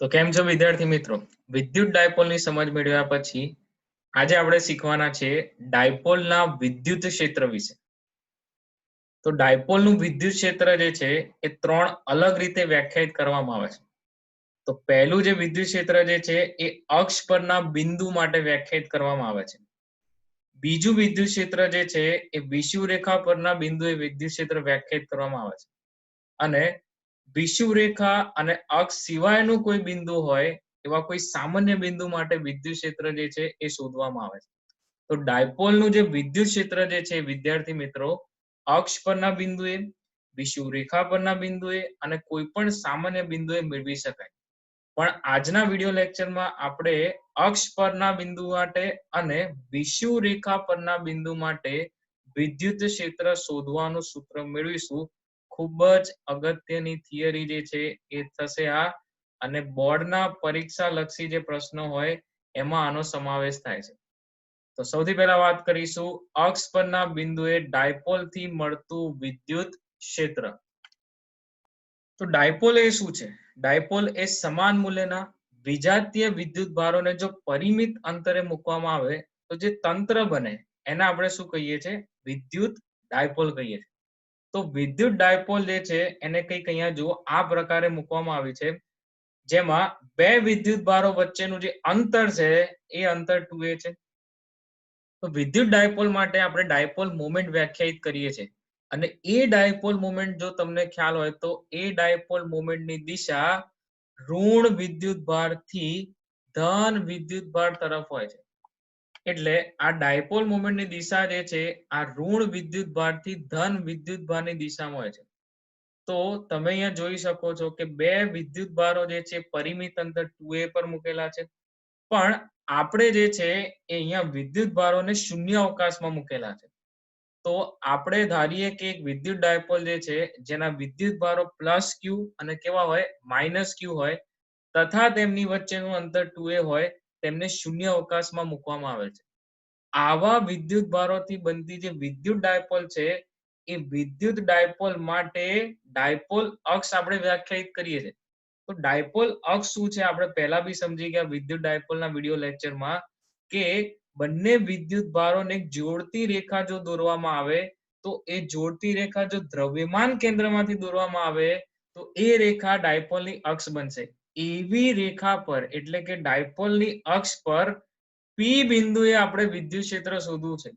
તો કેમ છો વિદ્યાર્થી મિત્રો? વિદ્યુત ડાયપોલની સમજ મેળવ્યા પછી આજે આપણે શીખવાના છે ડાયપોલના વિદ્યુત ક્ષેત્ર વિશે. તો ડાયપોલનું વિદ્યુત ક્ષેત્ર જે છે એ ત્રણ અલગ રીતે વ્યાખ્યાયિત કરવામાં આવે છે. તો પહેલું જે વિદ્યુત ક્ષેત્ર જે છે એ અક્ષ પરના બિંદુ માટે વ્યાખ્યાયિત કરવામાં આવે છે. બીજું વિદ્યુત ક્ષેત્ર જે છે એ વિષુવરેખા પરના બિંદુએ વિદ્યુત ક્ષેત્ર વ્યાખ્યાયિત કરવામાં આવે છે. અને વિષુવરેખા અને અક્ષ સિવાયનું કોઈ બિંદુ હોય એવા કોઈ સામાન્ય બિંદુ માટે વિદ્યુત ક્ષેત્ર જે છે એ શોધવામાં આવે છે. તો ડાયપોલનું જે વિદ્યુત ક્ષેત્ર જે છે વિદ્યાર્થી મિત્રો અક્ષ પરના બિંદુએ, વિષુવરેખા પરના બિંદુએ અને કોઈ પણ સામાન્ય બિંદુએ મેળવી શકાય. પણ આજના વિડિયો લેક્ચરમાં આપણે અક્ષ પરના બિંદુ માટે અને વિષુવરેખા પરના બિંદુ માટે વિદ્યુત ક્ષેત્ર શોધવાનું સૂત્ર મેળવીશું. ખૂબ જ અગત્યની થિયરી જે છે એ થશે આ, અને બોર્ડના પરીક્ષા લક્ષી જે પ્રશ્નો હોય એમાં આનો સમાવેશ થાય છે. તો સૌથી પહેલા વાત કરીશું અક્ષ પરના બિંદુએ ડાયપોલ થી મળતું વિદ્યુત ક્ષેત્ર. તો ડાયપોલ એ શું છે? ડાયપોલ એ સમાન મૂલ્યના વિજાતીય વિદ્યુત ભારોને જો પરિમિત અંતરે મૂકવામાં આવે તો જે તંત્ર બને એને આપણે શું કહીએ છીએ? વિદ્યુત ડાયપોલ કહીએ છીએ. તો વિદ્યુત ડાયપોલ જે છે એને કંઈક અહીંયા જુઓ આ પ્રકારે મૂકવામાં આવી છે, જેમાં બે વિદ્યુત ભારો વચ્ચેનું જે અંતર છે એ અંતર 2a છે. તો વિદ્યુત ડાયપોલ માટે આપણે ડાયપોલ મોમેન્ટ વ્યાખ્યાયિત કરીએ છીએ, અને એ ડાયપોલ મોમેન્ટ જો તમને ખ્યાલ હોય તો એ ડાયપોલ મોમેન્ટની દિશા ઋણ વિદ્યુત ભારથી ધન વિદ્યુત ભાર તરફ હોય છે. એટલે આ ડાયપોલ મોમેન્ટની દિશા જે છે આ ઋણ વિદ્યુત ભારથી ધન વિદ્યુત ભારની દિશામાં હોય છે. તો તમે અહીંયા જોઈ શકો છો કે બે વિદ્યુત ભારો જે છે પરિમિત અંતર 2a પર મૂકેલા છે, પણ આપણે જે છે એ અહીંયા વિદ્યુત ભારોને શૂન્ય અવકાશમાં મૂકેલા છે. તો આપણે ધારીએ કે એક વિદ્યુત ડાયપોલ જે છે જેના વિદ્યુત ભારો પ્લસ ક્યુ અને કેવા હોય માઇનસ ક્યુ હોય, તથા તેમની વચ્ચેનું અંતર 2a હોય, તેમને શૂન્ય અવકાશમાં મૂકવામાં આવે છે. આવા વિદ્યુત ભારોથી બનતી જે વિદ્યુત ડાયપોલ છે એ વિદ્યુત ડાયપોલ માટે ડાયપોલ અક્ષ આપણે વ્યાખ્યાયિત કરીએ છીએ. તો ડાયપોલ અક્ષ શું છે આપણે પહેલા બી સમજી ગયા વિદ્યુત ડાયપોલના વિડિયો લેક્ચરમાં, કે બંને વિદ્યુત ભારોને જોડતી રેખા જો દોરવામાં આવે તો એ જોડતી રેખા જો દ્રવ્યમાન કેન્દ્રમાંથી દોરવામાં આવે તો એ રેખા ડાયપોલની અક્ષ બનશે. એવી રેખા પર એટલે કે ડાયપોલની અક્ષ પર પી બિંદુએ આપણે વિદ્યુત ક્ષેત્ર શોધવું છે.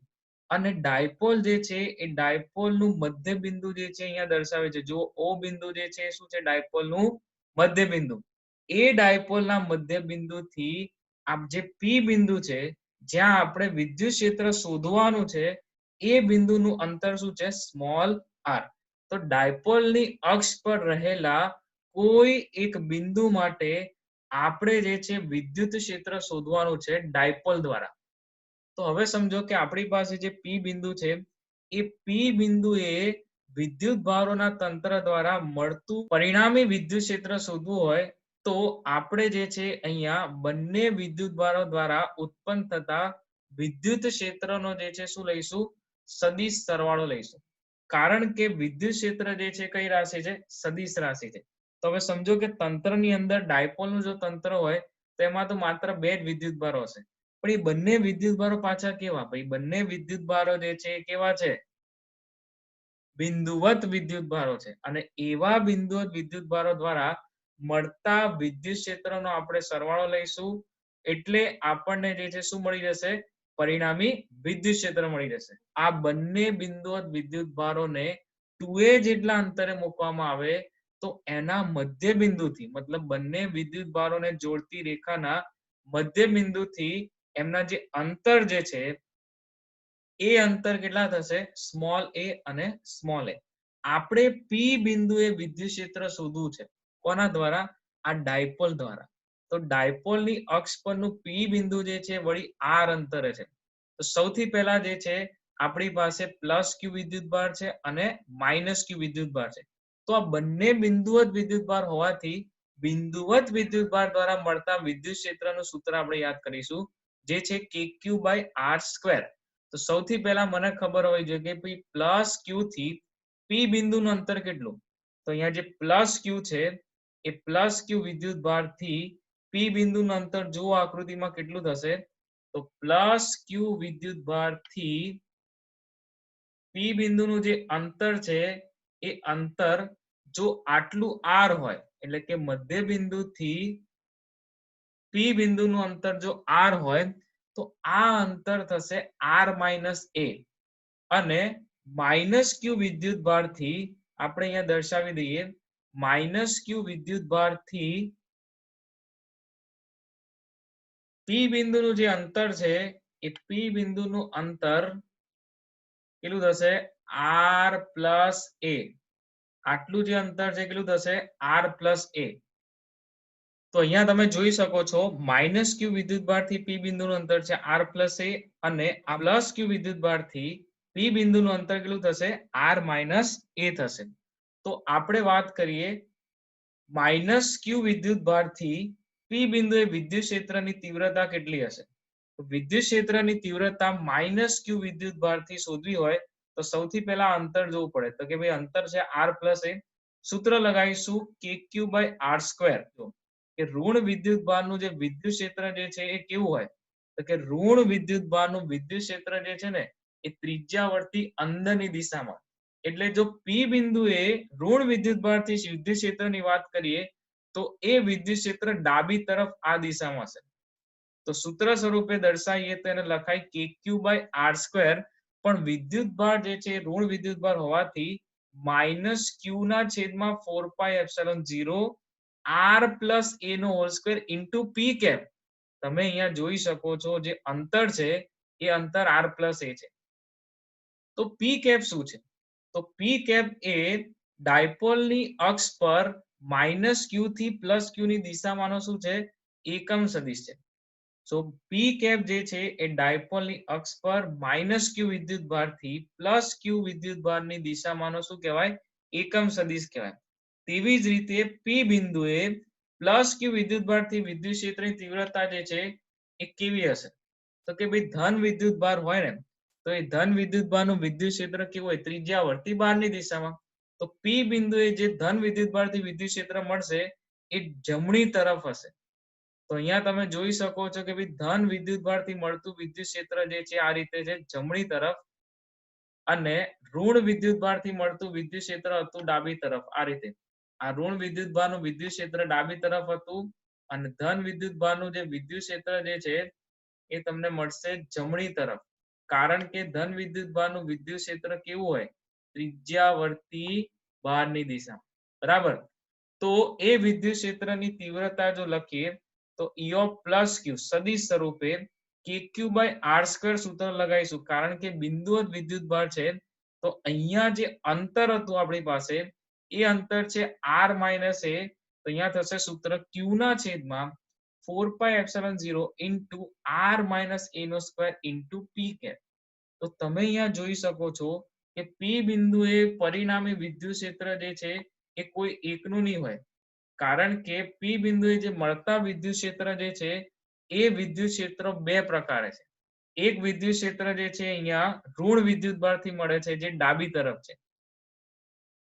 અને ડાયપોલ જે છે એ ડાયપોલનું મધ્ય બિંદુ જે છે અહીંયા દર્શાવે છે. જો ઓ બિંદુ જે છે શું છે? ડાયપોલનું મધ્ય બિંદુ. એ ડાયપોલના મધ્ય બિંદુથી આ જે પી બિંદુ છે જ્યાં આપણે વિદ્યુત ક્ષેત્ર શોધવાનું છે એ બિંદુનું અંતર શું છે? Small r. તો ડાયપોલની અક્ષ પર રહેલા કોઈ એક બિંદુ માટે આપણે જે છે વિદ્યુત ક્ષેત્ર શોધવાનું છે ડાયપોલ દ્વારા. તો હવે સમજો કે આપણી પાસે જે પી બિંદુ છે એ પી બિંદુએ વિદ્યુત ભારોના તંત્ર દ્વારા મળતું પરિણામી વિદ્યુત ક્ષેત્ર શોધવું હોય તો આપણે જે છે અહીંયા બંને વિદ્યુત ભારો દ્વારા ઉત્પન્ન થતા વિદ્યુત ક્ષેત્રનો જે છે શું લઈશું? સદિશ સરવાળો લઈશું. કારણ કે વિદ્યુત ક્ષેત્ર જે છે કઈ રાશિ છે? સદિશ રાશિ છે. તો હવે સમજો કે તંત્રની અંદર ડાયપોલનું જો તંત્ર હોય તો એમાં તો માત્ર બે જ વિદ્યુત ભારો હશે. પણ એ બંને વિદ્યુત ભારો પાછા કેવા? ભાઈ બંને વિદ્યુત ભારો જે છે કેવા છે? બિંદુવત વિદ્યુત ભારો છે. અને એવા બિંદુવત વિદ્યુત ભારો દ્વારા મળતા વિદ્યુત ક્ષેત્રનો આપણે સરવાળો લઈશું, એટલે આપણને જે છે શું મળી જશે? પરિણામી વિદ્યુત ક્ષેત્ર મળી જશે. આ બંને બિંદુવત વિદ્યુત ભારોને 2a જેટલા અંતરે મૂકવામાં આવે તો એના મધ્ય બિંદુથી, મતલબ બંને વિદ્યુત ભારોને જોડતી રેખાના મધ્ય બિંદુથી એમના જે અંતર જે છે એ અંતર કેટલા થશે? સ્મોલ a અને સ્મોલ a. આપણે પી બિંદુએ વિદ્યુત ક્ષેત્ર શોધવું છે. કોના દ્વારા? આ ડાયપોલ દ્વારા. તો ડાયપોલની અક્ષ પરનું પી બિંદુ જે છે વળી આર અંતરે છે. તો સૌથી પહેલા જે છે આપણી પાસે પ્લસ ક્યુ વિદ્યુત ભાર છે અને માઇનસ ક્યુ વિદ્યુત ભાર છે. તો આ બંને બિંદુવત વિદ્યુત ભાર હોવાથી બિંદુવત વિદ્યુત ભાર દ્વારા મળતા વિદ્યુત ક્ષેત્રનું સૂત્ર આપણે યાદ કરીશું, જે છે kq/r². તો સૌથી પહેલા મને ખબર હોવી જોઈએ કે ભાઈ પ્લસ ક્યુ થી પી બિંદુનું અંતર કેટલું? તો અહીંયા જે પ્લસ ક્યુ છે એ પ્લસ ક્યુ વિદ્યુત ભારથી પી બિંદુનું અંતર જુઓ આકૃતિમાં કેટલું થશે, તો પ્લસ ક્યુ વિદ્યુત ભારથી પી બિંદુનું જે અંતર છે એ અંતર જો આટલું આર હોય એટલે કે મધ્ય બિંદુથી પી બિંદુનું અંતર જો આર હોય તો આ અંતર થશે આર માઇનસ એ, અને માઇનસ ક્યુ વિદ્યુત ભારથી આપણે અહીંયા દર્શાવી દઈએ, માઇનસ ક્યુ વિદ્યુત ભારથી પી બિંદુનું જે અંતર છે એ પી બિંદુનું અંતર કેટલું થશે, આર પ્લસ એ. આટલું જે અંતર છે કેટલું થશે, આર પ્લસ એ. તો અહીંયા તમે જોઈ શકો છો માઇનસ ક્યુ વિદ્યુત ભારથી પી બિંદુનું અંતર છે આર પ્લસ એ, અને આ પ્લસ ક્યુ વિદ્યુત ભારથી પી બિંદુનું અંતર કેટલું થશે, આર માઇનસ એ થશે. તો આપણે વાત કરીએ માઇનસ ક્યુ વિદ્યુત ભારથી પી બિંદુએ વિદ્યુત ક્ષેત્રની તીવ્રતા કેટલી હશે. તો વિદ્યુત ક્ષેત્રની તીવ્રતા માઇનસ ક્યુ વિદ્યુત ભારથી શોધવી હોય તો સૌથી પહેલા અંતર જોવું પડે. તો કે ભાઈ અંતર છે આર પ્લસ એ, સૂત્ર લગાવીશું કે ક્યુ બાય આર સ્ક્વેર. કે ઋણ વિદ્યુત ભારનું જે વિદ્યુત ક્ષેત્ર જે છે એ કેવું હોય, તો કે ઋણ વિદ્યુત ભારનું વિદ્યુત ક્ષેત્ર જે છે ને એ ત્રિજ્યાવર્તી અંદરની દિશામાં, એટલે જો પી બિંદુએ ઋણ વિદ્યુત ભારથી વિદ્યુત ક્ષેત્રની વાત કરીએ તો એ વિદ્યુત ક્ષેત્ર ડાબી તરફ આ દિશામાં છે. તો સૂત્ર સ્વરૂપે દર્શાવીએ તો એને લખાય કે ક્યુ બાય આર સ્ક્વેર, પણ વિદ્યુત ભાર જે છે ઋણ વિદ્યુત ભાર હોવાથી માઇનસ ક્યુ ના છેદમાં 4πε0 આર પ્લસ એ નો whole square into p cap. તમે અહીંયા જોઈ શકો છો જે અંતર છે એ અંતર આર પ્લસ એ છે. તો પી કેપ શું છે, તો પી કેપ એ ડાયપોલની અક્ષ પર માઇનસ ક્યુ થી પ્લસ ક્યુ ની દિશામાંનો શું છે, એકમ સદિશ છે. સો પી કેપ જે છે એ ડાયપોલની અક્ષ પર માઇનસ ક્યુ વિદ્યુત ભારથી પ્લસ ક્યુ વિદ્યુત ભારની દિશામાંનો શું કહેવાય, એકમ સદિશ કહેવાય. તેવી જ રીતે પી બિંદુએ પ્લસ ક્યુ વિદ્યુત ભારથી વિદ્યુત ક્ષેત્રની તીવ્રતા જે છે એ કેવી હશે, તો કે ભાઈ ધન વિદ્યુત ભાર હોય ને તો એ ધન વિદ્યુત ભારનું વિદ્યુત ક્ષેત્ર કેવું હોય, ત્રિજ્યાવર્તી બહારની દિશામાં. તો પી બિંદુએ જે ધન વિદ્યુત ભારથી વિદ્યુત ક્ષેત્ર મળશે એ જમણી તરફ હશે. તો અહીંયા તમે જોઈ શકો છો કે ભાઈ ધન વિદ્યુત ભારથી મળતું વિદ્યુત ક્ષેત્ર જે છે આ રીતે છે જમણી તરફ, અને ઋણ વિદ્યુત ભારથી મળતું વિદ્યુત ક્ષેત્ર હતું ડાબી તરફ આ રીતે. આ ઋણ વિદ્યુત ભારનું વિદ્યુત ક્ષેત્ર ડાબી તરફ હતું, અને ધન વિદ્યુત ભારનું જે વિદ્યુત ક્ષેત્ર જે છે એ તમને મળશે જમણી તરફ. કારણ કે ધન વિદ્યુત ભારનું વિદ્યુત ક્ષેત્ર કેવું હોય, ત્રિજ્યાવર્તી બહારની દિશા, બરાબર. તો એ વિદ્યુત ક્ષેત્રની તીવ્રતા જો લખીએ તો E of પ્લસ ક્યુ સદિશ સ્વરૂપે કે ક્યુ બાય આર સ્ક્વેર સૂત્ર લગાવીશું. કારણ કે બિંદુવત વિદ્યુત ભાર છે તો અહીંયા જે અંતર હતું આપણી પાસે એ અંતર છે આર માઇનસ એ, તો અહીંયા થશે સૂત્ર ક્યુ ના છેદમાં 4πε0 into R minus a no square into p cap. તો તમે અહીંયા જોઈ શકો છો કે પી બિંદુએ પરિણામી વિદ્યુત ક્ષેત્ર જે છે એ કોઈ એકનું નહીં હોય. કારણ કે પી બિંદુએ જે મળતા વિદ્યુત ક્ષેત્ર જે છે એ વિદ્યુત ક્ષેત્ર બે પ્રકારે છે. એક વિદ્યુત ક્ષેત્ર જે છે અહીંયા ઋણ વિદ્યુત ભારથી મળે છે જે ડાબી તરફ છે.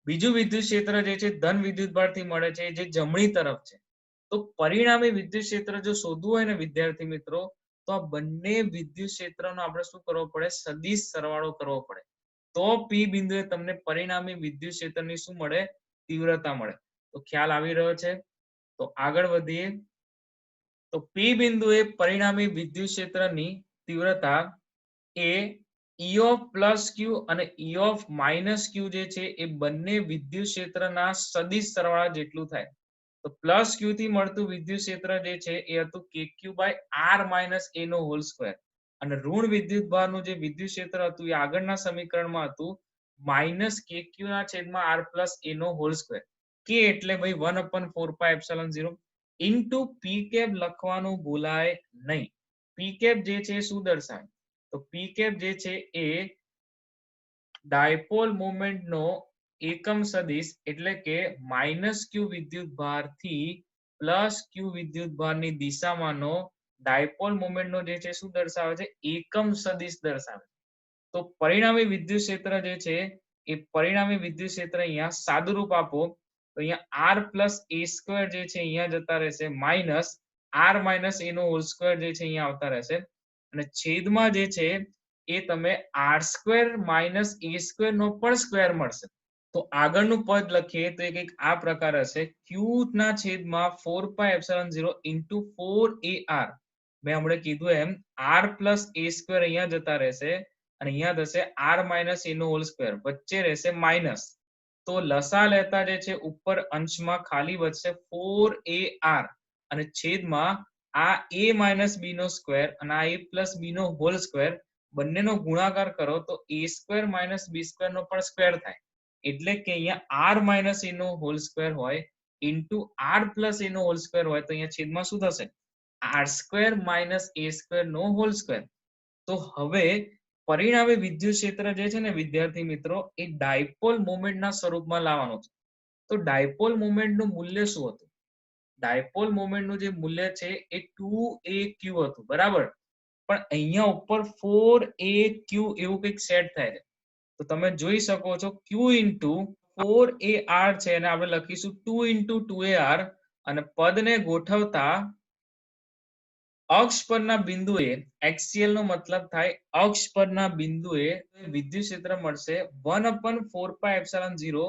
બીજું વિદ્યુત ક્ષેત્ર જે છે ધન વિદ્યુત ભારથી મળે છે જે જમણી તરફ છે. તો પરિણામી વિદ્યુત ક્ષેત્ર જો શોધવું હોય ને વિદ્યાર્થી મિત્રો, તો આ બંને વિદ્યુત ક્ષેત્રનો આપણે શું કરવો પડે, સદિશ સરવાળો કરવો પડે. તો પી બિંદુએ તમને પરિણામી વિદ્યુત ક્ષેત્રની શું મળે, તીવ્રતા મળે. તો ખ્યાલ આવી રહ્યો છે. તો આગળ વધીએ. તો પી બિંદુએ પરિણામી વિદ્યુત ક્ષેત્રની તીવ્રતા એ E of પ્લસ ક્યુ અને E of માઇનસ ક્યુ જે છે એ બંને વિદ્યુત ક્ષેત્રના સદિશ સરવાળા જેટલું થાય. તો પ્લસ ક્યુ થી મળતું વિદ્યુત ક્ષેત્ર જે છે એ હતું કે q by r minus a નો હોલ સ્ક્વેર, અને ઋણ વિદ્યુત ભારનું જે વિદ્યુત ક્ષેત્ર હતું એ આગળના સમીકરણમાં હતું માઇનસ કે ક્યુ ના છેદમાં આર પ્લસ એ નો હોલ સ્ક્વેર. કે એટલે ભાઈ 1/4πε0 ઇન્ટુ પી કેપ લખવાનું ભૂલાય નહીં. પી કેપ જે છે શું દર્શાવે, તો પી કેપ જે છે એ ડાયપોલ મોમેન્ટનો એકમ સદિશ, એટલે કે માઇનસ ક્યુ વિદ્યુત ભારથી પ્લસ ક્યુ વિદ્યુત ભારની દિશામાંનો ડાયપોલ મોમેન્ટનો જે છે શું દર્શાવે છે, એકમ સદિશ દર્શાવે. તો પરિણામી વિદ્યુત ક્ષેત્ર જે છે એ પરિણામી વિદ્યુત ક્ષેત્ર અહીંયા સાદુરૂપ આપો તો અહીંયા r પ્લસ a સ્ક્વેર જે છે અહીંયા જતા રહેશે માઇનસ r માઇનસ a નો હોલ સ્ક્વેર જે છે અહીંયા આવતા રહેશે અને છેદમાં જે છે એ તમે r square minus a square નો પણ સ્ક્વેર મળશે. તો આગળનું પદ લખીએ તો એ કંઈક આ પ્રકાર હશે q ના છેદમાં 4 pi epsilon 0 into 4ar. મેં હમણાં કીધું એમ r પ્લસ a સ્ક્વેર અહીંયા જતા રહેશે અને અહીંયા થશે r માઇનસ a નો હોલ સ્ક્વેર, વચ્ચે રહેશે માઇનસ. તો લસા લેતા જે છે ઉપર અંશમાં ખાલી વધશે 4ar અને છેદમાં આ a માઇનસ b નો સ્ક્વેર અને આ a પ્લસ b નો હોલ સ્ક્વેર બંનેનો ગુણાકાર કરો તો a square minus b square નો પણ સ્ક્વેર થાય. એટલે કે અહીંયા r માઇનસ a નો હોલ સ્ક્વેર હોય ઇન્ટુ r પ્લસ a નો હોલ સ્ક્વેર હોય તો અહીંયા છેદમાં શું થશે r square minus a square નો હોલ સ્ક્વેર. તો હવે પરિણામી વિદ્યુત ક્ષેત્ર જે છે ને વિદ્યાર્થી મિત્રો એ ડાયપોલ મોમેન્ટના સ્વરૂપમાં લાવવાનું છે. તો ડાયપોલ મોમેન્ટનું મૂલ્ય શું હતું? ડાયપોલ મોમેન્ટનું જે મૂલ્ય છે એ 2aq હતું, બરાબર. પણ અહીંયા ઉપર 4aq એવું કંઈક સેટ થાય છે. તો તમે જોઈ શકો છો q ઇન્ટુ 4ar છે અને આપણે લખીશું 2 ઇન્ટુ 2ar અને પદને ગોઠવતા અક્ષ પરના બિંદુએ એક્સિયલ નો મતલબ થાય અક્ષ પરના બિંદુએ વિદ્યુત ક્ષેત્ર મળશે 1/4 pi epsilon 0.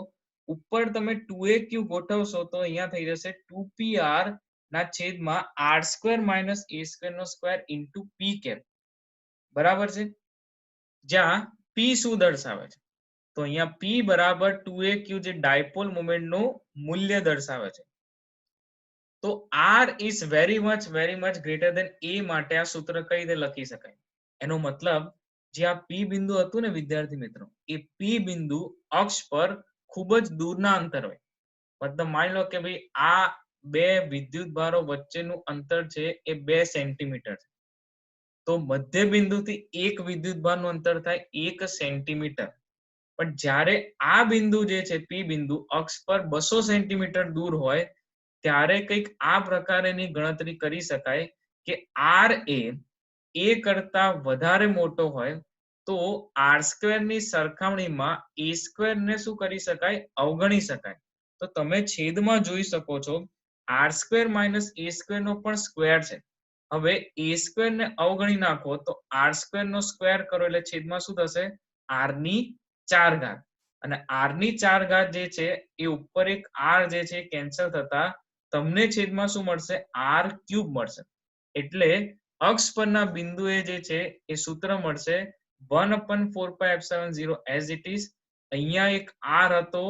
ઉપર તમે 2aq ગોઠવશો તો અહીંયા થઈ જશે 2pr ના છેદમાં r square minus a square નો સ્ક્વેર ઇન્ટુ p કેપ, બરાબર છે. જ્યાં p શું દર્શાવે છે? તો અહીંયા p બરાબર 2aq જે ડાયપોલ મોમેન્ટનું મૂલ્ય દર્શાવે છે. તો r is very much greater than a માટે આ સૂત્ર કઈ રીતે લખી શકાય? એનો મતલબ જે આ p બિંદુ હતું ને વિદ્યાર્થી મિત્રો એ p બિંદુ અક્ષ પર ખૂબ જ દૂરના અંતર હોય. મતલબ માની લો કે ભાઈ આ બે વિદ્યુત ભારો વચ્ચેનું અંતર છે એ 2 સેન્ટીમીટર છે. તો મધ્ય બિંદુથી એક વિદ્યુત ભારનું અંતર થાય 1 સેન્ટીમીટર. પણ જ્યારે આ બિંદુ જે છે p બિંદુ અક્ષ પર 200 સેન્ટીમીટર દૂર હોય ત્યારે કંઈક આ પ્રકારેની ગણતરી કરી શકાય કે r એ a કરતા વધારે મોટો હોય તો r સ્ક્વેર ની સરખામણીમાં a સ્ક્વેર ને શું કરી શકાય? અવગણી શકાય. તો તમે છેદમાં જોઈ શકો છો r square minus a square નો પણ સ્ક્વેર છે. હવે a સ્ક્વેર ને અવગણી નાખો તો r સ્ક્વેર નો સ્ક્વેર કરો એટલે છેદમાં શું થશે? r ની 4 ઘાત. અને r ની 4 ઘાત જે છે એ ઉપર એક r જે છે કેન્સલ થતા તમને છેદમાં શું મળશે? r ક્યુબ મળશે. એટલે અક્ષ પરના બિંદુએ જે છે એ સૂત્ર મળશે 1/4 pi epsilon 0 as it is. અહીંયા એક r હતો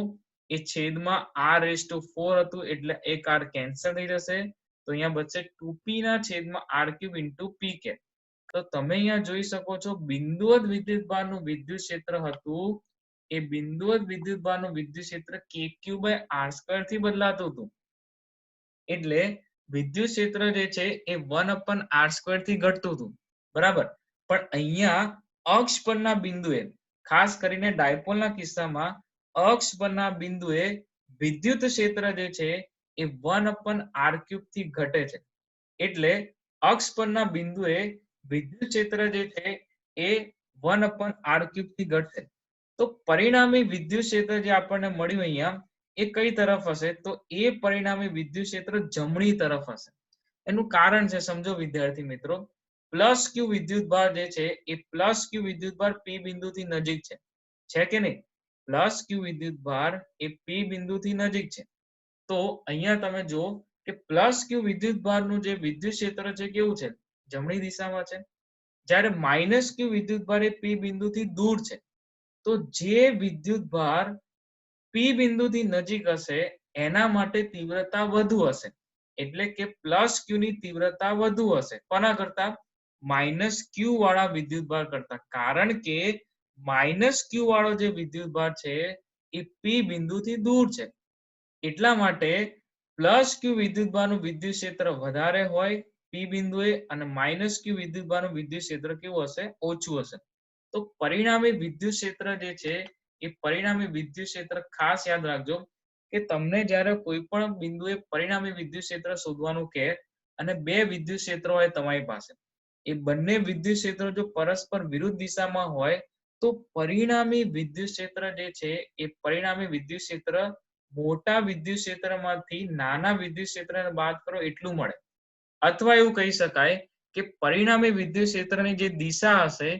એ છેદમાં r raised to 4 હતું એટલે એક r કેન્સલ થઈ જશે. તો અહીંયા બચશે 2p ના છેદમાં r cube into p cap. તો તમે અહીંયા જોઈ શકો છો બિંદુવત વિદ્યુતભારનું વિદ્યુત ક્ષેત્ર હતું એ બિંદુવત વિદ્યુતભારનું વિદ્યુત ક્ષેત્ર kq by r સ્ક્વેર થી બદલાતું હતું. એટલે વિદ્યુત ક્ષેત્ર જે છે એ 1/r સ્ક્વેર થી ઘટતું હતું, બરાબર. પણ અહીંયા અક્ષ પરના બિંદુએ ખાસ કરીને ડાયપોલના કિસ્સામાં અક્ષ પરના બિંદુએ વિદ્યુત ક્ષેત્ર જે છે એ 1/r ક્યુબ થી ઘટે છે. એટલે અક્ષ પરના બિંદુએ વિદ્યુત ક્ષેત્ર જે છે એ 1/r ક્યુબ થી ઘટશે. તો પરિણામી વિદ્યુત ક્ષેત્ર જે આપણને મળ્યું અહીંયા એ કઈ તરફ હશે? તો એ પરિણામી વિદ્યુત ક્ષેત્ર જમણી તરફ હશે. એનું કારણ છે સમજો વિદ્યાર્થી મિત્રો, પ્લસ ક્યુ વિદ્યુતભાર જે છે એ પ્લસ ક્યુ વિદ્યુતભાર p બિંદુથી નજીક છે કે નહીં? પ્લસ ક્યુ વિદ્યુતભાર એ p બિંદુથી નજીક છે. તો અહીંયા તમે જુઓ કે પ્લસ ક્યુ વિદ્યુતભારનું જે વિદ્યુત ક્ષેત્ર છે કેવું છે? જમણી દિશામાં છે. જ્યારે માઇનસ ક્યુ વિદ્યુતભાર એ p બિંદુથી દૂર છે. તો જે વિદ્યુતભાર p બિંદુથી નજીક હશે એના માટે તીવ્રતા વધુ હશે. એટલે કે પ્લસ ક્યુ ની તીવ્રતા વધુ હશે કોના કરતા? માઇનસ ક્યુ વાળા વિદ્યુતભાર કરતા. કારણ કે માઇનસ ક્યુ વાળો જે વિદ્યુતભાર છે એ p બિંદુથી દૂર છે. એટલા માટે પ્લસ ક્યુ વિદ્યુતભારનું વિદ્યુત ક્ષેત્ર વધારે હોય p બિંદુએ અને માઇનસ ક્યુ વિદ્યુતભારનું વિદ્યુત ક્ષેત્ર કેવું હશે? ઓછું હશે. તો પરિણામી વિદ્યુત ક્ષેત્ર જે છે એ પરિણામી વિદ્યુત ક્ષેત્ર ખાસ યાદ રાખજો કે તમને જ્યારે કોઈ પણ બિંદુએ પરિણામી વિદ્યુત ક્ષેત્ર શોધવાનું કહે અને બે વિદ્યુત ક્ષેત્રો હોય તમારી પાસે, એ બંને વિદ્યુત ક્ષેત્રો જો પરસ્પર વિરુદ્ધ દિશામાં હોય તો પરિણામી વિદ્યુત ક્ષેત્ર જે છે એ પરિણામી વિદ્યુત ક્ષેત્ર મોટા વિદ્યુત ક્ષેત્રમાંથી નાના વિદ્યુત ક્ષેત્રને બાદ કરો એટલું મળે. અથવા એવું કહી શકાય કે પરિણામી વિદ્યુત ક્ષેત્રની જે દિશા હશે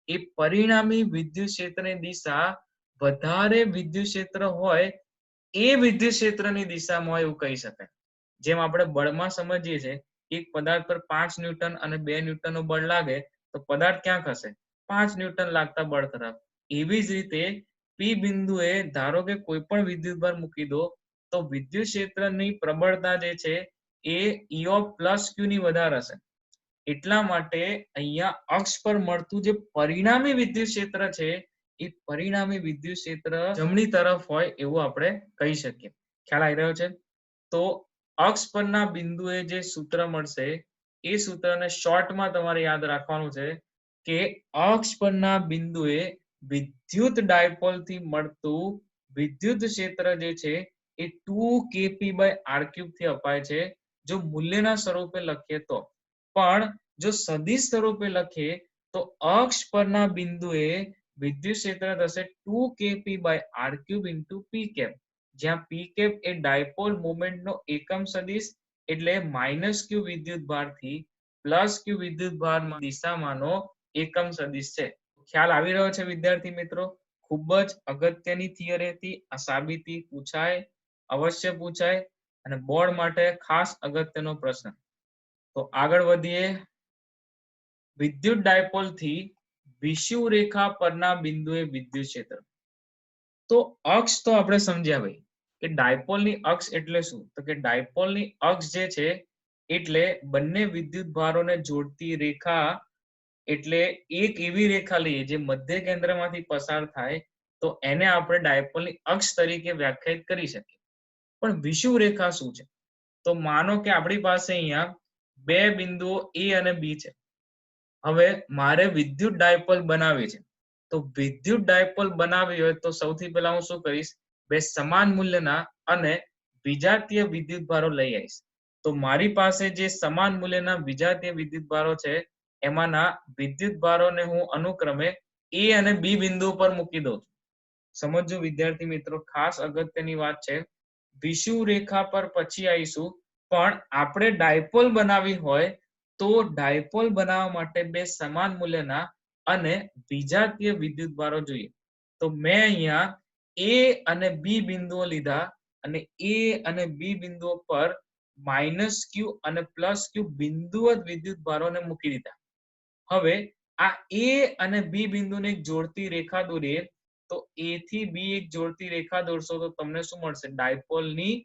એ પરિણામી વિદ્યુત ક્ષેત્રની દિશા વધારે વિદ્યુત ક્ષેત્ર હોય એ વિદ્યુત ક્ષેત્રની દિશામાં હોય એવું કહી શકાય. જેમ આપણે બળમાં સમજીએ છીએ, એક પદાર્થ પર 5 ન્યૂટન અને 2 ન્યૂટનનું બળ લાગે તો પદાર્થ ક્યાં ખસે? 5 ન્યૂટન લાગતા બળ તરફ. એવી જ રીતે પી બિંદુએ ધારો કે કોઈ પણ વિદ્યુતભાર મૂકી દો તો વિદ્યુત ક્ષેત્રની પ્રબળતા જે છે એ E of plus Q ની વધારે હશે. એટલા માટે અહીંયા અક્ષ પર મળતું જે પરિણામી વિદ્યુત ક્ષેત્ર છે એ પરિણામી વિદ્યુત ક્ષેત્ર જમણી તરફ હોય એવું આપણે કહી શકીએ. ખ્યાલ આવી રહ્યો છે? તો અક્ષ પરના બિંદુએ જે સૂત્ર મળશે એ સૂત્રને શોર્ટમાં તમારે યાદ રાખવાનું છે કે અક્ષ પરના બિંદુએ વિદ્યુત ડાયપોલથી મળતું વિદ્યુત ક્ષેત્ર જે છે એ 2kp/r³ થી અપાય છે જો મૂલ્યના સ્વરૂપે લખીએ તો. પણ જો સદિશ સ્વરૂપે લખીએ તો અક્ષ પરના બિંદુએ વિદ્યુત ક્ષેત્ર થશે 2kp/r³ * p cap, જ્યાં p cap એ ડાયપોલ મોમેન્ટનો એકમ સદિશ એટલે -q વિદ્યુતભારથી +q વિદ્યુતભારની દિશામાંનો એકમ સદિશ છે. ખ્યાલ આવી રહ્યો છે વિદ્યાર્થી મિત્રો? ખૂબ જ અગત્યની થિયરી હતી. આ સાબિતી પૂછાય, અવશ્ય પૂછાય અને બોર્ડ માટે ખાસ અગત્યનો પ્રશ્ન. તો આગળ વધીએ. વિદ્યુત ડાયપોલ થી વિષુવવૃત્ત રેખા પરના બિંદુએ વિદ્યુત ક્ષેત્ર. તો અક્ષ તો આપણે સમજ્યા ભાઈ કે ડાયપોલની અક્ષ એટલે શું? તો કે ડાયપોલની અક્ષ જે છે એટલે બંને વિદ્યુત ભારોને જોડતી રેખા. એટલે એક એવી રેખા લઈએ જે મધ્ય કેન્દ્રમાંથી પસાર થાય તો એને આપણે ડાયપોલની અક્ષ તરીકે વ્યાખ્યાયિત કરી શકીએ. પણ વિષુવવૃત્ત રેખા શું છે? તો માનો કે આપણી પાસે અહીંયા બે બિંદુઓ A અને B છે. હવે મારે વિદ્યુત ડાયપોલ બનાવવી છે. તો વિદ્યુત ડાયપોલ બનાવવી હોય તો સૌથી પહેલા હું શું કરીશ? બે સમાન મૂલ્યના અને વિજાતીય વિદ્યુતભારો લઈ આવીશ. તો મારી પાસે જે સમાન મૂલ્યના વિજાતીય વિદ્યુતભારો છે એમાંના વિદ્યુતભારોને હું અનુક્રમે A અને B બિંદુ પર મૂકી દઉં છું. સમજો વિદ્યાર્થી મિત્રો, ખાસ અગત્યની વાત છે. વિષુવવૃત્ત રેખા પર પછી આવીશું, પણ આપણે ડાયપોલ બનાવવી હોય તો ડાયપોલ બનાવવા માટે બે સમાન મૂલ્યના અને વિજાતીય વિદ્યુતભારો જોઈએ. તો મેં અહીંયા A અને B બિંદુઓ લીધા અને A અને B બિંદુઓ પર -q અને +q બિંદુવત વિદ્યુતભારોને મૂકી દીધા. હવે આ A અને B બિંદુને એક જોડતી રેખા દોરીએ તો A થી B એક જોડતી રેખા દોરશો તો તમને શું મળશે? ડાયપોલની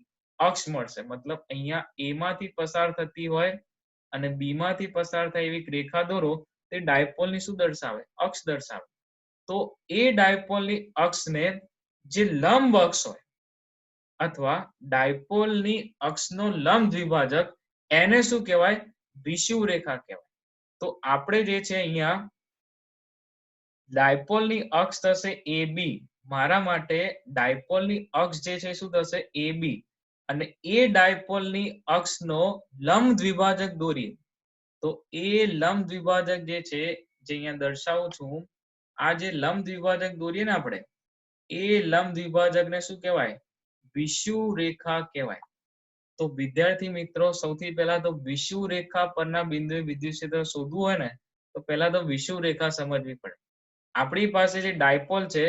અક્ષ મળશે. મતલબ અહીંયા A માંથી પસાર થતી હોય અને B માંથી પસાર થાય એવી રેખા દોરો તે ડાયપોલની શું દર્શાવે? અક્ષ દર્શાવે. તો એ ડાયપોલની અક્ષને જે લંબ અક્ષ હોય અથવા ડાયપોલની અક્ષનો લંબ દ્વિભાજક એને શું કહેવાય? વિષુવવૃત્ત રેખા કહેવાય. તો આપણે જે છે અહીંયા ડાયપોલની અક્ષ થશે AB. મારા માટે ડાયપોલની અક્ષ જે છે શું થશે? AB. અને એ ડાયપોલની અક્ષનો લંબ દ્વિભાજક દોરીએ તો એ લંબ દ્વિભાજક જે છે જે અહીંયા દર્શાવું છું, આ જે લંબ દ્વિભાજક દોરીએ ને આપણે એ લંબ દ્વિભાજકને શું કહેવાય? વિષુવવૃત્ત રેખા કહેવાય. તો વિદ્યાર્થી મિત્રો, સૌથી પહેલા તો વિષુવવૃત્ત રેખા પરના બિંદુએ વિદ્યુત ક્ષેત્ર શોધવું હોય ને તો પહેલા તો વિષુવવૃત્ત રેખા સમજવી પડે. આપણી પાસે જે ડાયપોલ છે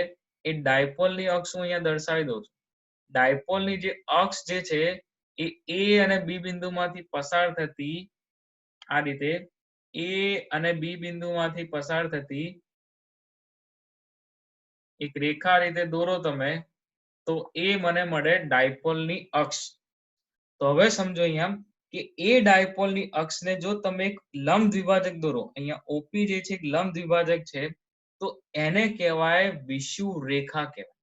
એ ડાયપોલની અક્ષ હું અહીંયા દર્શાવી દઉં છું. ડાયપોલની જે અક્ષ જે છે એ A અને B બિંદુમાંથી પસાર થતી આ રીતે A અને B બિંદુમાંથી પસાર થતી એક રેખા રીતે દોરો તમે તો એ મને મળે ડાયપોલની અક્ષ. તો હવે સમજો અહીંયા કે એ ડાયપોલની અક્ષને જો તમે એક લંબ દ્વિભાજક દોરો, અહીંયા OP જે છે એક લંબ દ્વિભાજક છે, તો એને કહેવાય વિષુવવૃત્ત રેખા કહેવાય.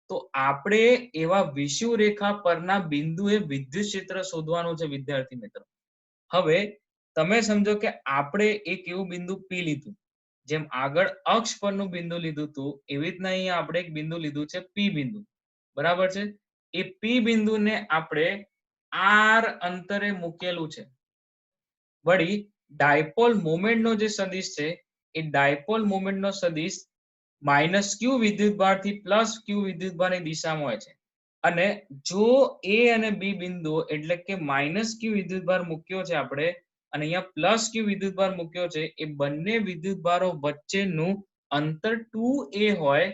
તો આપણે એવા વિષુવવૃત્ત રેખા પરના બિંદુએ વિદ્યુત ક્ષેત્ર શોધવાનું છે વિદ્યાર્થી મિત્રો. હવે તમે સમજો કે આપણે એક એવું બિંદુ P લીધું, જેમ આગળ અક્ષ પરનું બિંદુ લીધું હતું એવી રીતના અહીંયા આપણે એક બિંદુ લીધું છે P બિંદુ. બરાબર છે? એ P બિંદુને આપણે R અંતરે મૂકેલું છે. વળી ડાયપોલ મોમેન્ટનો જે સદિશ છે એ ડાયપોલ મોમેન્ટનો સદિશ -q વિદ્યુતભારથી +q વિદ્યુતભારની દિશામાં હોય છે. અને જો એ અને બી બિંદુઓ એટલે કે માઇનસ ક્યુ વિદ્યુતભાર મૂક્યો છે આપણે અને અહીંયા પ્લસ ક્યુ વિદ્યુતભાર મૂક્યો છે, એ બંને વિદ્યુતભારો વચ્ચેનું અંતર 2a હોય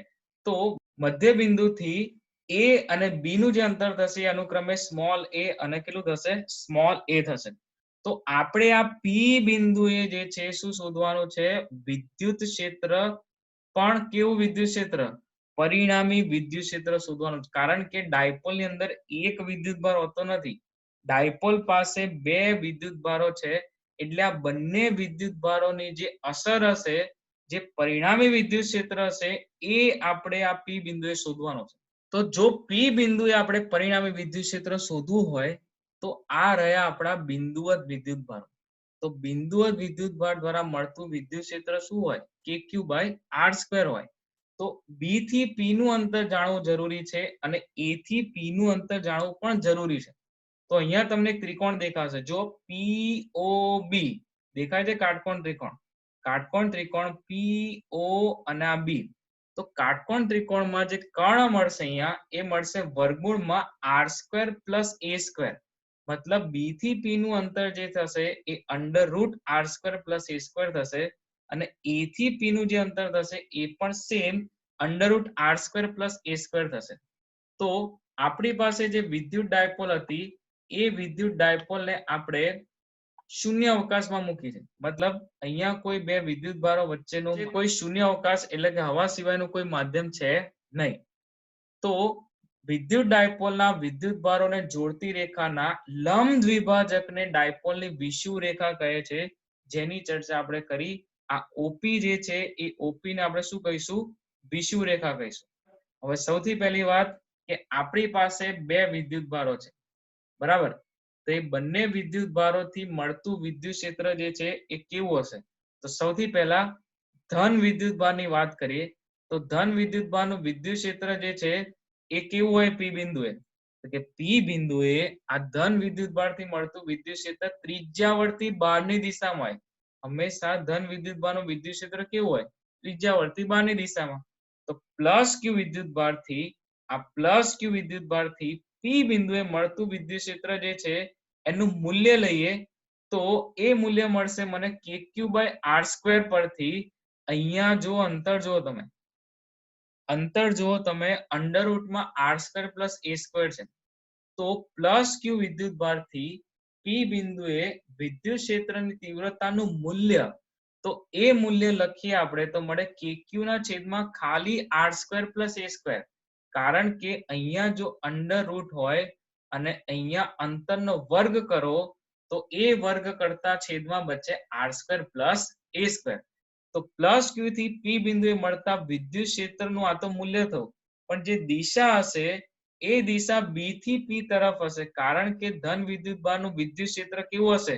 તો મધ્ય બિંદુથી એ અને બી નું જે અંતર થશે એ અનુક્રમે સ્મોલ એ અને કેટલું થશે સ્મોલ એ થશે. તો આપણે આ પી બિંદુએ જે છે શું શોધવાનું છે? વિદ્યુત ક્ષેત્ર. પણ કેવું વિદ્યુત ક્ષેત્ર? પરિણામી વિદ્યુત ક્ષેત્ર શોધવાનું છે. કારણ કે ડાયપોલ ની અંદર એક વિદ્યુતભાર હોતો નથી, ડાયપોલ પાસે બે વિદ્યુતભારો છે, એટલે આ બંને વિદ્યુતભારોની જે અસર હશે, જે પરિણામી વિદ્યુત ક્ષેત્ર હશે, એ આપણે આ પી બિંદુએ શોધવાનો છે. તો જો પી બિંદુએ આપણે પરિણામી વિદ્યુત ક્ષેત્ર શોધવું હોય તો આ રહ્યા આપણા બિંદુવત વિદ્યુતભારો. તો બિંદુવત વિદ્યુતભાર દ્વારા મળતું વિદ્યુત ક્ષેત્ર શું હોય? KQ બાય R સ્ક્વેર હોય. તો બી થી પી નું અંતર જાણવું જરૂરી છે અને એ થી પી નું અંતર જાણવું પણ જરૂરી છે. તો અહીંયા તમને ત્રિકોણ દેખાશે, જો POB દેખાય છે, કાટકોણ ત્રિકોણ. કાટકોણ ત્રિકોણ PO અને આ B. તો કાટકોણ ત્રિકોણમાં જે કર્ણ મળશે અહીંયા એ મળશે વર્ગમૂળમાં R square plus A square. મતલબ બી થી પી નું અંતર જે થશે એ under root r square plus a square થશે અને એ થી પી નું જે અંતર થશે એ પણ same under root r square plus a square થશે. તો આપણી પાસે જે વિદ્યુત ડાયપોલ હતી એ વિદ્યુત ડાયપોલને આપણે શૂન્ય અવકાશમાં મૂકી છે. મતલબ અહીંયા કોઈ બે વિદ્યુતભારો વચ્ચેનો કોઈ શૂન્ય અવકાશ એટલે કે હવા સિવાયનું કોઈ માધ્યમ છે નહીં. તો વિદ્યુત ડાયપોલના વિદ્યુતભારોને જોડતી રેખાના લંબ દ્વિભાજકને ડાયપોલની વિષુવ રેખા કહે છે, જેની ચર્ચા આપણે કરી. આ ઓપી જે છે એ ઓપી ને આપણે શું કહીશું? વિષુવ રેખા કહીશું. હવે સૌથી પહેલી વાત કે આપણી પાસે બે વિદ્યુતભારો છે, બરાબર? તો એ બંને વિદ્યુતભારોથી મળતું વિદ્યુત ક્ષેત્ર જે છે એ કેવું હશે? તો સૌથી પહેલા ધન વિદ્યુતભારની વાત કરીએ તો ધન વિદ્યુતભારનું વિદ્યુત ક્ષેત્ર જે છે એ કેવું હોય પી બિંદુએ? તો કે પી બિંદુએ આ ધન વિદ્યુતભારથી મળતું વિદ્યુત ક્ષેત્ર ત્રિજ્યાવર્તી બહારની દિશામાં હોય. હંમેશા ધન વિદ્યુતભારનું વિદ્યુત ક્ષેત્ર કેવું હોય? ત્રિજ્યાવર્તી બહારની દિશામાં. તો પ્લસ ક્યુ વિદ્યુતભારથી આ પ્લસ ક્યુ વિદ્યુતભારથી પી બિંદુએ મળતું વિદ્યુત ક્ષેત્ર જે છે એનું મૂલ્ય લઈએ તો એ મૂલ્ય મળશે મને KQ બાય R સ્ક્વેર પરથી. અહીંયા જો અંતર જુઓ તમે, અંતર જુઓ તમે, under રૂટમાં R square plus a square છે. તો પ્લસ ક્યુ વિદ્યુતભારથી પી બિંદુએ વિદ્યુત ક્ષેત્રની તીવ્રતાનું મૂલ્ય, તો એ મૂલ્ય લખીએ આપણે તો મળે KQ ના છેદમાં ખાલી R square plus a square. કારણ કે અહીંયા જો અંડર રૂટ હોય અને અહીંયા અંતરનો વર્ગ કરો તો એ વર્ગ કરતા છેદમાં બચે R square plus a square. તો પ્લસ ક્યુ થી પી બિંદુએ મળતા વિદ્યુત ક્ષેત્રનું આ તો મૂલ્ય થયું, પણ જે દિશા હશે એ દિશા બી થી પી તરફ હશે. કારણ કે ધન વિદ્યુતભારનું વિદ્યુત ક્ષેત્ર કેવું હશે?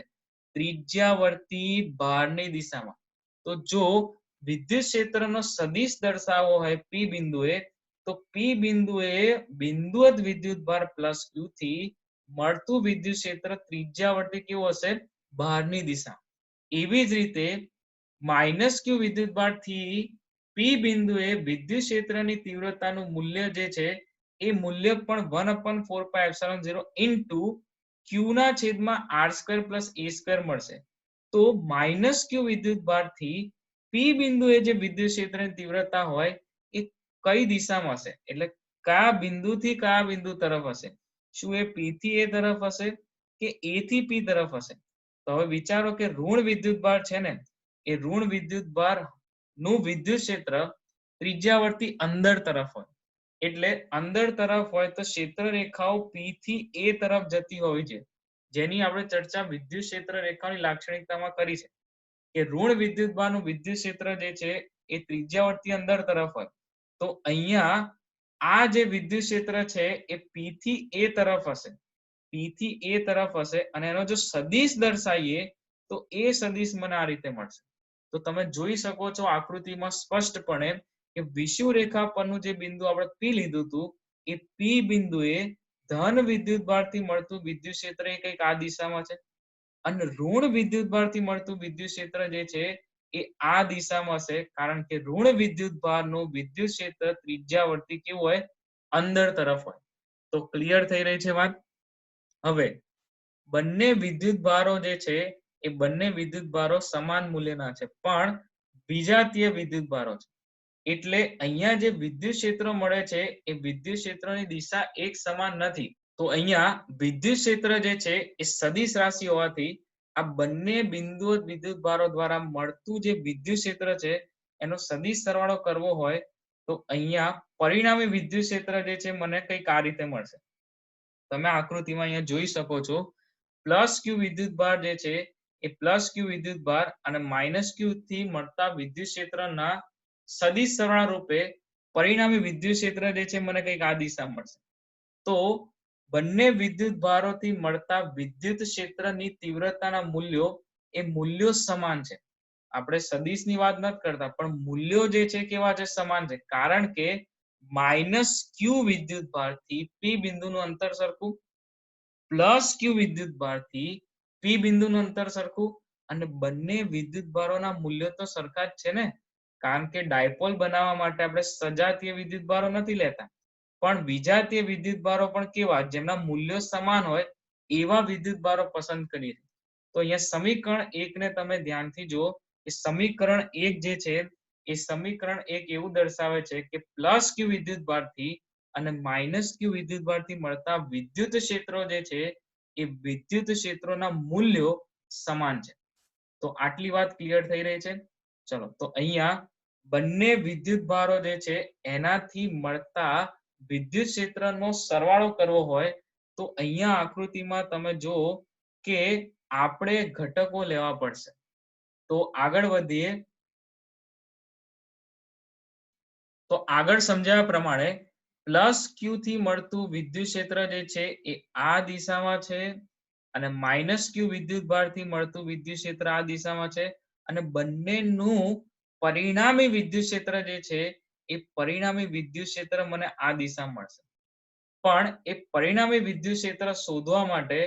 ત્રિજ્યાવર્તી બહારની દિશામાં. તો જો વિદ્યુત ક્ષેત્રનો સદિશ દર્શાવવો હોય પી બિંદુએ તો પી બિંદુએ બિંદુવત વિદ્યુતભાર પ્લસ ક્યુ થી મળતું વિદ્યુત ક્ષેત્ર ત્રિજ્યાવર્તી કેવું હશે? બહારની દિશા. એવી જ રીતે માઇનસ ક્યુ વિદ્યુતભારથી પી બિંદુએ વિદ્યુત ક્ષેત્રની તીવ્રતાનું મૂલ્ય જે છે એ મૂલ્ય પણ 1/4πε0 ઇન્ટુ ક્યુ ના છેદમાં R square plus a square મળશે. તો માઇનસ ક્યુ વિદ્યુતભારથી પી બિંદુએ જે વિદ્યુત ક્ષેત્રની તીવ્રતા હોય એ કઈ દિશામાં હશે? એટલે કયા બિંદુથી કયા બિંદુ તરફ હશે? શું એ પી થી એ તરફ હશે કે એ થી પી તરફ હશે? તો હવે વિચારો કે ઋણ વિદ્યુતભાર છે ને, એ ઋણ વિદ્યુતભાર નું વિદ્યુત ક્ષેત્ર ત્રિજ્યાવર્તી અંદર તરફ હોય. એટલે અંદર તરફ હોય તો ક્ષેત્ર રેખાઓ પી થી એ તરફ જતી હોવી જોઈએ, જેની આપણે ચર્ચા વિદ્યુત ક્ષેત્ર રેખાની લાક્ષણિકતામાં કરી છે કે ઋણ વિદ્યુતભારનું વિદ્યુત ક્ષેત્ર જે છે એ ત્રિજ્યાવર્તી અંદર તરફ હોય. તો અહીંયા આ જે વિદ્યુત ક્ષેત્ર છે એ પી થી એ તરફ હશે, પી થી એ તરફ હશે અને એનો જો સદિશ દર્શાવીએ તો એ સદિશ મને આ રીતે મળશે. તો તમે જોઈ શકો છો આકૃતિમાં સ્પષ્ટપણે કે વિષુવ રેખા પરનું જે બિંદુ આપણે પી લીધું હતું એ પી બિંદુએ ધન વિદ્યુતભારથી મળતું વિદ્યુત ક્ષેત્ર એ કંઈક આ દિશામાં છે અને ઋણ વિદ્યુતભારથી મળતું વિદ્યુત ક્ષેત્ર જે છે એ આ દિશામાં હશે. કારણ કે ઋણ વિદ્યુતભારનું વિદ્યુત ક્ષેત્ર ત્રિજ્યાવર્તી કેવું હોય? અંદર તરફ હોય. તો ક્લિયર થઈ રહી છે વાત. હવે બંને વિદ્યુત ભારો જે છે એ બંને વિદ્યુત ભારો સમાન મૂલ્યના છે, પણ વિજાતીય વિદ્યુત ભારો છે. એટલે અહીંયા જે વિદ્યુત ક્ષેત્ર મળે છે એ વિદ્યુત ક્ષેત્રની દિશા એક સમાન નથી. તો અહીંયા વિદ્યુત ક્ષેત્ર જે છે એ સદિશ રાશિ હોવાથી આ બંને બિંદુઓ વિદ્યુત ભારો દ્વારા મળતું જે વિદ્યુત ક્ષેત્ર છે એનો સદિશ સરવાળો કરવો હોય તો અહીંયા પરિણામી વિદ્યુત ક્ષેત્ર જે છે મને કંઈક આ રીતે મળશે. તમે આકૃતિમાં અહીંયા જોઈ શકો છો પ્લસ ક્યુ વિદ્યુત ભાર જે છે એ પ્લસ ક્યુ વિદ્યુત ભાર અને માઇનસ ક્યુ થી મળતા વિદ્યુત ક્ષેત્રના સદિશ સરવાળા રૂપે પરિણામી વિદ્યુત ક્ષેત્ર જે છે મને કંઈક આ દિશા મળશે. તો બંને વિદ્યુત ભારોથી મળતા વિદ્યુત ક્ષેત્રની તીવ્રતાના મૂલ્યો એ મૂલ્યો સમાન છે. આપણે સદિશની વાત નથી કરતા, પણ મૂલ્યો જે છે કેવા છે? સમાન છે. કારણ કે માઇનસ ક્યુ વિદ્યુત ભારથી પી બિંદુનું અંતર સરખું, પ્લસ ક્યુ વિદ્યુત ભારથી પી બિંદુનું અંતર સરખું, અને બંને વિદ્યુત ભારોના મૂલ્યો તો સરખા જ છે ને. કારણ કે ડાયપોલ બનાવવા માટે આપણે સજાતીય વિદ્યુત ભારો નથી લેતા, પણ વિજાતીય વિદ્યુત ભારો પણ કેવા? જેમના મૂલ્યો સમાન હોય એવા વિદ્યુત ભારો પસંદ કરીએ. તો અહીંયા સમીકરણ 1 ને તમે ધ્યાનથી જુઓ. એ સમીકરણ 1 જે છે એ સમીકરણ 1 એવું દર્શાવે છે કે પ્લસ ક્યુ વિદ્યુત ભારથી અને માઇનસ ક્યુ વિદ્યુત ભારથી મળતા વિદ્યુત ક્ષેત્રો જે છે એ વિદ્યુત ક્ષેત્રોના મૂલ્યો સમાન છે. તો આટલી વાત ક્લિયર થઈ રહી છે. ચલો, તો અહીંયા બંને વિદ્યુત ભારો જે છે એનાથી મળતા વિદ્યુત ક્ષેત્રનો સરવાળો કરવો હોય તો અહીંયા આકૃતિમાં તમે જુઓ કે આપણે ઘટકો લેવા પડશે. તો આગળ વધીએ. તો આગળ સમજાવ્યા પ્રમાણે પ્લસ ક્યુ થી મળતું વિદ્યુત ક્ષેત્ર જે છે એ આ દિશામાં છે, અને માઇનસ ક્યુ વિદ્યુત ભારથી મળતું વિદ્યુત ક્ષેત્ર આ દિશામાં છે, અને બંનેનું પરિણામી વિદ્યુત ક્ષેત્ર જે છે એ પરિણામી વિદ્યુત ક્ષેત્ર મને આ દિશા મળશે. પણ એ પરિણામી વિદ્યુત ક્ષેત્ર શોધવા માટે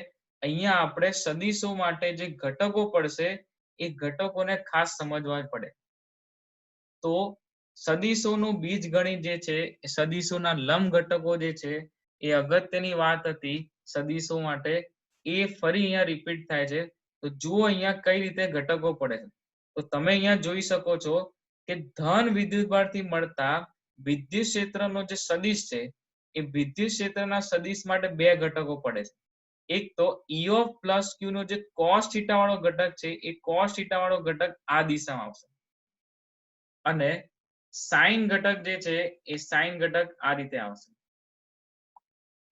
અહીંયા આપણે સદિશો માટે જે ઘટકો પડશે એ ઘટકોને ખાસ સમજવા પડે. તો સદિશોનું બીજગણિત જે છે એ સદિશોના લંબ ઘટકો જે છે એ અગત્યની વાત હતી સદિશો માટે. એ ફરી અહીંયા રિપીટ થાય છે. તો જુઓ અહીંયા કઈ રીતે ઘટકો પડે છે. તો તમે અહીંયા જોઈ શકો છો કે ધન વિદ્યુતભારથી મળતા વિદ્યુત ક્ષેત્રનો જે સદિશ છે એ વિદ્યુત ક્ષેત્રના સદિશ માટે બે ઘટકો પડે છે. એક તો E of પ્લસ ક્યુ નો જે cos θ વાળો ઘટક છે એ cos θ વાળો ઘટક આ દિશામાં આવશે, અને સાઇન ઘટક જે છે એ સાઇન ઘટક આ રીતે આવશે.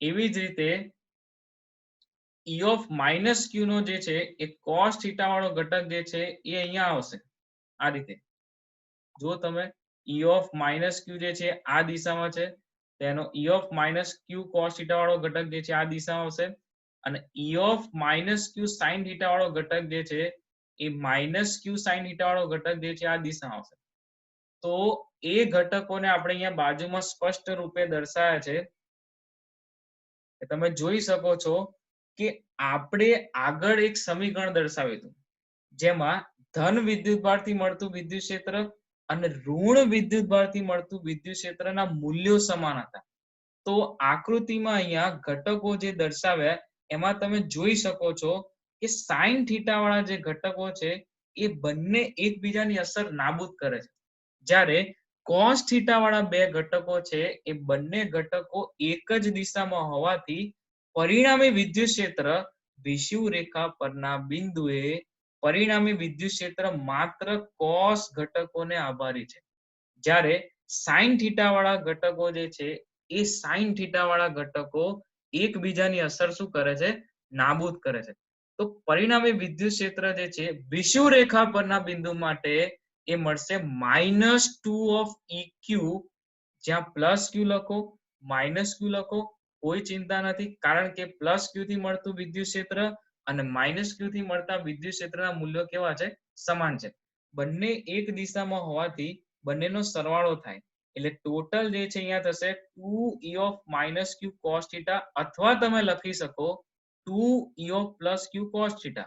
એવી જ રીતે E of માઇનસ ક્યુ નો જે છે એ cos θ વાળો ઘટક જે છે એ અહીંયા આવશે આ રીતે. જો તમે E of માઇનસ ક્યુ જે છે આ દિશામાં છે, તેનો E of minus Q cos θ વાળો ઘટક જે છે આ દિશામાં આવશે, અને E of minus Q sin θ વાળો ઘટક જે છે એ માઇનસ ક્યુ sin θ વાળો ઘટક જે છે આ દિશામાં આવશે. તો એ ઘટકોને આપણે અહીંયા બાજુમાં સ્પષ્ટ રૂપે દર્શાવ્યા છે. તમે જોઈ શકો છો કે આપણે આગળ એક સમીકરણ દર્શાવ્યું હતું જેમાં ધન વિદ્યુતભારથી મળતું વિદ્યુત ક્ષેત્ર અને ઋણ વિદ્યુતભારથી મળતું વિદ્યુત ક્ષેત્રના મૂલ્યો સમાન હતા. તો આકૃતિમાં અહીંયા ઘટકો જે દર્શાવ્યા એમાં તમે જોઈ શકો છો કે સાઇન થીટા વાળા જે ઘટકો છે એ બંને એકબીજાની અસર નાબૂદ કરે છે, જ્યારે cos થીટા વાળા બે ઘટકો છે એ બંને ઘટકો એક જ દિશામાં હોવાથી પરિણામી વિદ્યુત ક્ષેત્ર વિષુવ રેખા પરના બિંદુએ પરિણામી વિદ્યુત ક્ષેત્ર માત્ર cos ઘટકોને આભારી છે, જ્યારે sin થીટા વાળા ઘટકો જે છે એ sin થીટા વાળા ઘટકો એકબીજાની અસર શું કરે છે? નાબૂદ કરે છે. તો પરિણામી વિદ્યુત ક્ષેત્ર જે છે વિષુવ રેખા પરના બિંદુ માટે એ મળશે -2 of EQ, જ્યાં પ્લસ ક્યુ લખો માઇનસ ક્યુ લખો કોઈ ચિંતા નથી, કારણ કે પ્લસ ક્યુ થી મળતું વિદ્યુત ક્ષેત્ર અને માઇનસ ક્યુ થી મળતા વિદ્યુત ક્ષેત્રના મૂલ્યો કેવા છે? સમાન છે. બંને એક દિશામાં હોવાથી બંનેનો સરવાળો થાય એટલે ટોટલ જે છે અહીંયા થશે 2E of minus q cos theta, અથવા તમે લખી શકો 2E of plus q cos theta.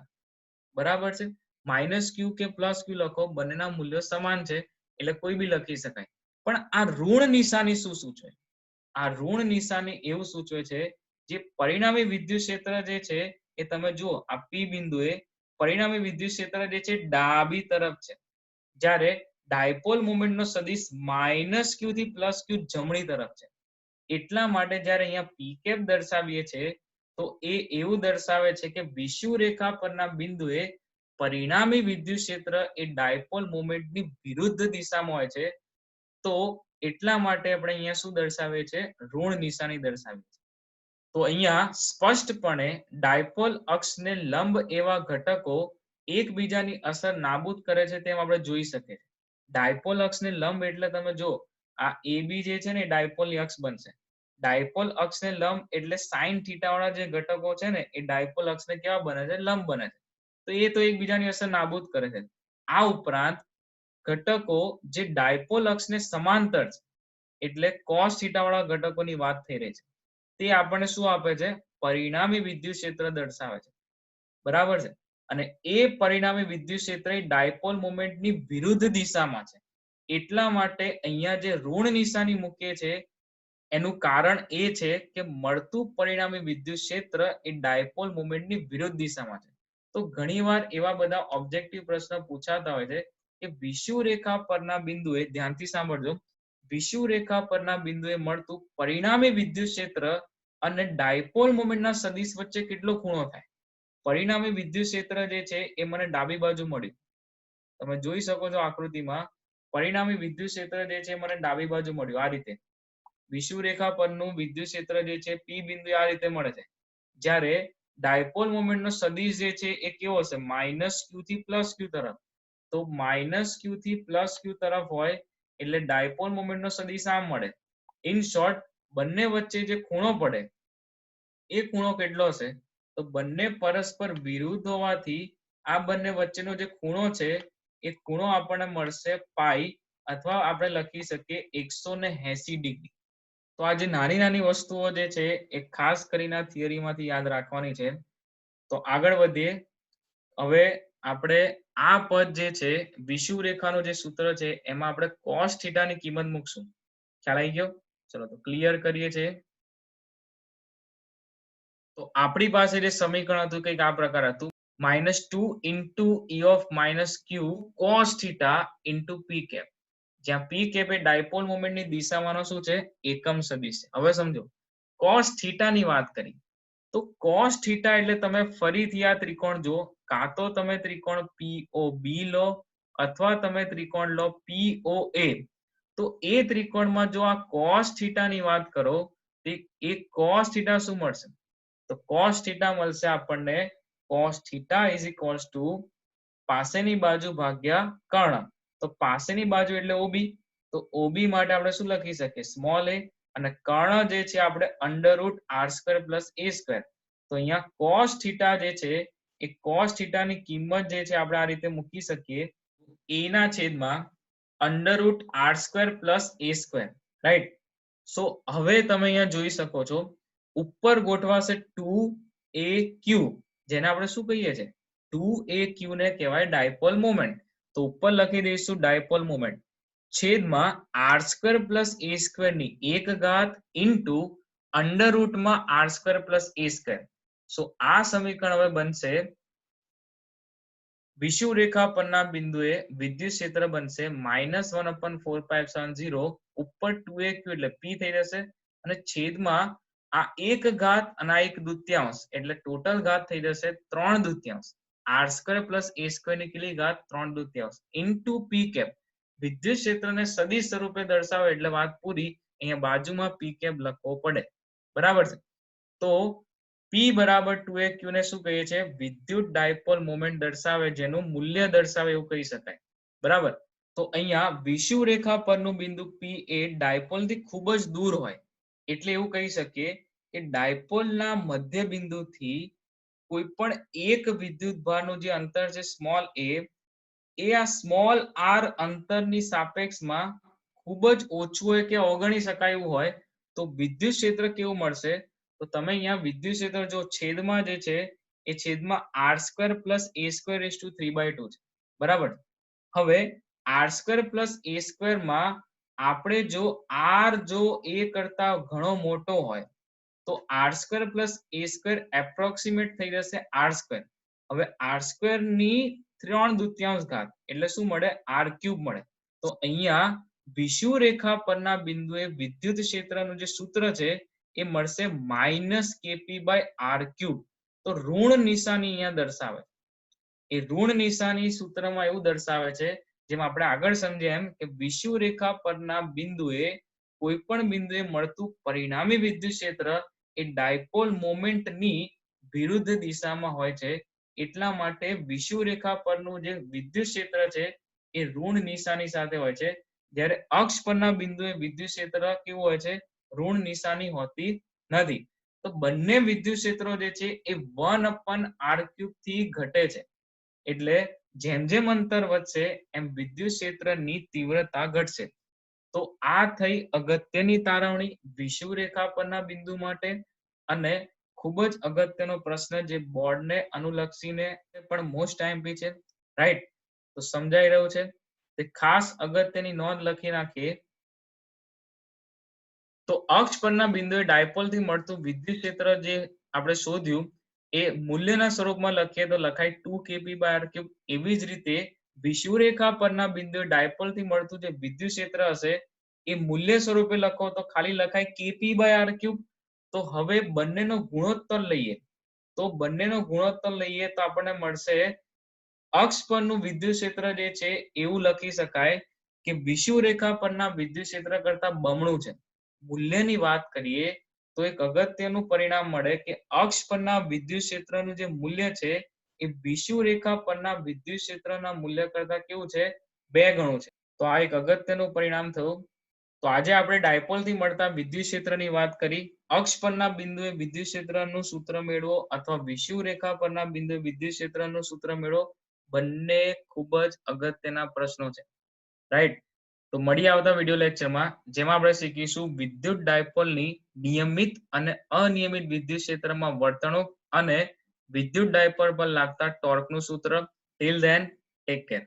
બરાબર છે. માઇનસ ક્યુ કે પ્લસ ક્યુ લખો, બંનેના મૂલ્યો સમાન છે એટલે કોઈ બી લખી શકાય. પણ આ ઋણ નિશાની શું છે? આ ઋણ નિશાની એવું સૂચવે છે જે પરિણામી વિદ્યુત ક્ષેત્ર જે છે એ તમે જુઓ આ પી બિંદુએ પરિણામી વિદ્યુત ક્ષેત્ર જે છે ડાબી તરફ છે, જ્યારે ડાયપોલ મોમેન્ટનો સદિશ માઇનસ ક્યુ થી પ્લસ ક્યુ જમણી તરફ છે. એટલા માટે જ્યારે અહીંયા પી કેપ દર્શાવીએ છે તો એ એવું દર્શાવે છે કે વિષુવરેખા પરના બિંદુએ પરિણામી વિદ્યુત ક્ષેત્ર એ ડાયપોલ મોમેન્ટની વિરુદ્ધ દિશામાં હોય છે. તો એટલા માટે આપણે અહીંયા શું દર્શાવે છે? ઋણ નિશાની દર્શાવી છે. તો અહીંયા સ્પષ્ટપણે ડાયપોલ અક્ષને લંબ એવા ઘટકો એકબીજાની અસર નાબૂદ કરે છે તેમ આપણે જોઈ શકીએ. ડાયપોલ અક્ષને લંબ એટલે તમે જો આ AB જે છે ને ડાયપોલની અક્ષ બનશે. ડાયપોલ અક્ષને લંબ એટલે sin થીટા વાળા જે ઘટકો છે ને એ ડાયપોલ અક્ષને કેવા બને છે? લંબ બને છે. તો એ તો એકબીજાની અસર નાબૂદ કરે છે. આ ઉપરાંત ઘટકો જે ડાયપોલ અક્ષને સમાંતર છે એટલે cos થીટા વાળા ઘટકોની વાત થઈ રહી છે, તે આપણને શું આપે છે? પરિણામી વિદ્યુત ક્ષેત્ર દર્શાવે છે. બરાબર છે. અને એ પરિણામી વિદ્યુત ક્ષેત્ર ડાયપોલ મોમેન્ટની વિરુદ્ધ દિશામાં છે. એટલા માટે અહીંયા જે ઋણ નિશાની મૂકીએ છે એનું કારણ એ છે કે મળતું પરિણામી વિદ્યુત ક્ષેત્ર એ ડાયપોલ મોમેન્ટની વિરુદ્ધ દિશામાં છે. તો ઘણીવાર એવા બધા ઓબ્જેક્ટિવ પ્રશ્ન પૂછાતા હોય છે કે વિષુવરેખા પરના બિંદુએ, ધ્યાનથી સાંભળજો, વિષુવરેખા પરના બિંદુએ મળતું પરિણામી વિદ્યુત ક્ષેત્ર અને ડાયપોલ મોમેન્ટના સદિશ વચ્ચે કેટલો ખૂણો થાય? પરિણામી વિદ્યુત ક્ષેત્ર જે છે એ મને ડાબી બાજુ મળ્યું. તમે જોઈ શકો છો આકૃતિમાં પરિણામી વિદ્યુત ક્ષેત્ર જે છે મને ડાબી બાજુ મળ્યું આ રીતે. વિષુવરેખા પરનું વિદ્યુત ક્ષેત્ર જે છે પી બિંદુએ આ રીતે મળે છે. જ્યારે ડાયપોલ મોમેન્ટનો સદિશ જે છે એ કેવો હશે? માઇનસ ક્યુ થી પ્લસ ક્યુ તરફ. તો માઇનસ ક્યુ થી પ્લસ ક્યુ તરફ હોય એટલે ડાયપોલ મોમેન્ટનો સદિશ આમ મળે. ઇન શોર્ટ, બંને વચ્ચે જે ખૂણો પડે એ ખૂણો કેટલો હશે? તો બંને પરસ્પર વિરુદ્ધ હોવાથી આ બંને વચ્ચેનો જે ખૂણો છે એ ખૂણો આપણને મળશે પાઈ, અથવા આપણે લખી શકીએ 180 ડિગ્રી. તો આ જે નાની નાની વસ્તુઓ જે છે એ ખાસ કરીને થિયરીમાંથી યાદ રાખવાની છે. તો આગળ વધીએ. હવે આપણે આ પદ જે છે વિષુવરેખાનું જે સૂત્ર છે એમાં આપણે cos થીટા ની કિંમત મૂકશું. ખ્યાલ આવી ગયો? ચલો તો ક્લિયર કરીએ છીએ. તો આપણી પાસે જે સમીકરણ હતું કંઈક આ પ્રકાર હતું, -2 into E of minus Q cos theta into P cap, જ્યાં P cap એ ડાયપોલ મોમેન્ટની દિશામાંનો શું છે? એકમ સદિશ છે. હવે સમજો, cos theta ની વાત કરી તો cos theta એટલે તમે ફરીથી આ ત્રિકોણ જો, કાં તો તમે ત્રિકોણ POB લો અથવા તમે ત્રિકોણ લો POA. તો એ ત્રિકોણમાં જો આ cos theta ની વાત કરો તો એ cos theta શું મળશે? તો cos theta મળશે આપણને cos theta is equals to પાસેની બાજુ ભાગ્યા કર્ણ. તો પાસેની બાજુ એટલે OB. તો OB માટે આપણે શું લખી શકીએ? Small a. અને કર્ણ જે છે આપણે √r² + a². તો અહીંયા cos theta જે છે એ cos theta ની કિંમત જે છે આપણે આ રીતે મૂકી શકીએ, a ના છેદમાં √r² + a². રાઈટ? સો હવે તમે અહીંયા જોઈ શકો છો ઉપર ગોઠવાશે 2aq, જેને આપણે શું કહીએ છીએ? 2aq ને કહેવાય ડાયપોલ મોમેન્ટ. તો ઉપર લખી દઈશું ડાયપોલ મોમેન્ટ છેદમાં r² + a² ની 1 ઘાત ઇન્ટુ √r² + a². સો આ સમીકરણ હવે બનશે વિષુવરેખા પરના બિંદુએ વિદ્યુત ક્ષેત્ર બનશે -1/4πε0 ઉપર 2aq એટલે p થઈ જશે, અને છેદમાં આ 1 ઘાત અને આ 1 દૂત્યાંશ એટલે ટોટલ ઘાત થઈ જશે 3 દૂત્યાંશ. r² + a² ની કેટલી ઘાત? 3 દૂત્યાંશ ઇન્ટુ p cap. વિદ્યુત ક્ષેત્રને સદિશ સ્વરૂપે દર્શાવે એટલે વાત પૂરી. અહીંયા બાજુમાં p cap લખવો પડે. બરાબર છે? તો p બરાબર 2aq ને શું કહીએ છીએ? વિદ્યુત ડાયપોલ મોમેન્ટ દર્શાવે, જેનું મૂલ્ય દર્શાવે એવું કહી શકાય. બરાબર? તો અહીંયા વિષુવરેખા પરનું બિંદુ p એ ડાયપોલથી ખૂબ જ દૂર હોય એટલે એવું કહી શકીએ કે ડાયપોલના મધ્ય બિંદુથી કોઈ પણ એક વિદ્યુતભારનું જે અંતર છે સ્મોલ a, એ આ સ્મોલ r અંતરની સાપેક્ષમાં ખૂબ જ ઓછું હોય કે અવગણી શકાય એવું હોય તો વિદ્યુત ક્ષેત્ર કેવું મળશે? તો તમે અહીંયા વિદ્યુત ક્ષેત્ર જો છેદમાં જે છે એ છેદમાં r² + a² ⁵ છે. બરાબર? હવે r² + a² માં આપણે જો આર જો એ કરતા ઘણો મોટો હોય તો R square plus a square approximate થઈ જશે આર સ્ક્વેર. હવે આર સ્ક્વેર ની 3/2 ઘાત એટલે શું મળે? આર ક્યુબ મળે. તો અહીંયા વિષુવૃ રેખા પરના બિંદુએ વિદ્યુત ક્ષેત્રનું જે સૂત્ર છે એ મળશે -kp/r³. તો ઋણ નિશાની અહીંયા દર્શાવે. એ ઋણ નિશાની સૂત્રમાં એવું દર્શાવે છે, જેમ આપણે આગળ સમજ્યા એમ કે વિષુવૃ રેખા પરના બિંદુએ કોઈ પણ બિંદુએ મળતું પરિણામી વિદ્યુત ક્ષેત્ર એ ડાયપોલ મોમેન્ટની વિરુદ્ધ દિશામાં હોય છે. એટલા માટે વિષુવૃ રેખા પરનું જે વિદ્યુત ક્ષેત્ર છે એ ઋણ નિશાની સાથે હોય છે, જ્યારે અક્ષ પરના બિંદુએ વિદ્યુત ક્ષેત્ર કેવું હોય છે? ઋણ નિશાની હોતી નથી. તો બંને વિદ્યુત ક્ષેત્રો જે છે એ 1/r³ થી ઘટે છે. એટલે જેમ જેમ અંતર વધશે એમ વિદ્યુત ક્ષેત્રની તીવ્રતા ઘટશે. તો આ થઈ અગત્યની તારવણી વિષુવૃ રેખા પરના બિંદુ માટે. અને ખૂબ જ અગત્યનો પ્રશ્ન જે બોર્ડને અનુલક્ષીને પણ મોસ્ટ આઈએમપી છે, રાઈટ? તો સમજાઈ રહ્યું છે? તે ખાસ અગત્યની નોંધ લખી નાખીએ. તો અક્ષ પરના બિંદુએ ડાયપોલથી મળતું વિદ્યુત ક્ષેત્ર જે આપણે શોધ્યું એ મૂલ્યના સ્વરૂપમાં લખીએ તો લખાય 2kp/r³. એવી જ રીતે વિષુવૃ રેખા પરના બિંદુએ ડાયપોલથી મળતું જે વિદ્યુત ક્ષેત્ર હશે એ મૂલ્ય સ્વરૂપે લખો તો ખાલી લખાય kp/r³. તો હવે બંનેનો ગુણોત્તર લઈએ તો આપણને મળશે અક્ષ પરનું વિદ્યુત ક્ષેત્ર જે છે એવું લખી શકાય કે વિષુવૃ રેખા પરના વિદ્યુત ક્ષેત્ર કરતા બમણું છે. મૂલ્યની વાત કરીએ તો એક અગત્યનું પરિણામ મળે કે અક્ષ પરના વિદ્યુત ક્ષેત્રનું જે મૂલ્ય છે એ વિષુવૃ રેખા પરના વિદ્યુત ક્ષેત્રના મૂલ્ય કરતા કેવું છે? 2 ગણું છે. તો આ એક અગત્યનું પરિણામ થયું. તો આજે આપણે ડાયપોલથી મળતા વિદ્યુત ક્ષેત્રની વાત કરી. અક્ષ પરના બિંદુએ વિદ્યુત ક્ષેત્રનું સૂત્ર મેળવો અથવા વિષુવૃ રેખા પરના બિંદુએ વિદ્યુત ક્ષેત્રનું સૂત્ર મેળવો. બંને ખૂબ જ અગત્યના પ્રશ્નો છે, રાઈટ? તો મળીએ આવતા વિડિયો લેક્ચરમાં, જેમાં આપણે શીખીશું વિદ્યુત ડાયપોલની નિયમિત અને અનિયમિત વિદ્યુત ક્ષેત્રમાં વર્તણૂક અને વિદ્યુત ડાયપોલ પર લાગતા ટોર્કનું સૂત્ર. Till then take care.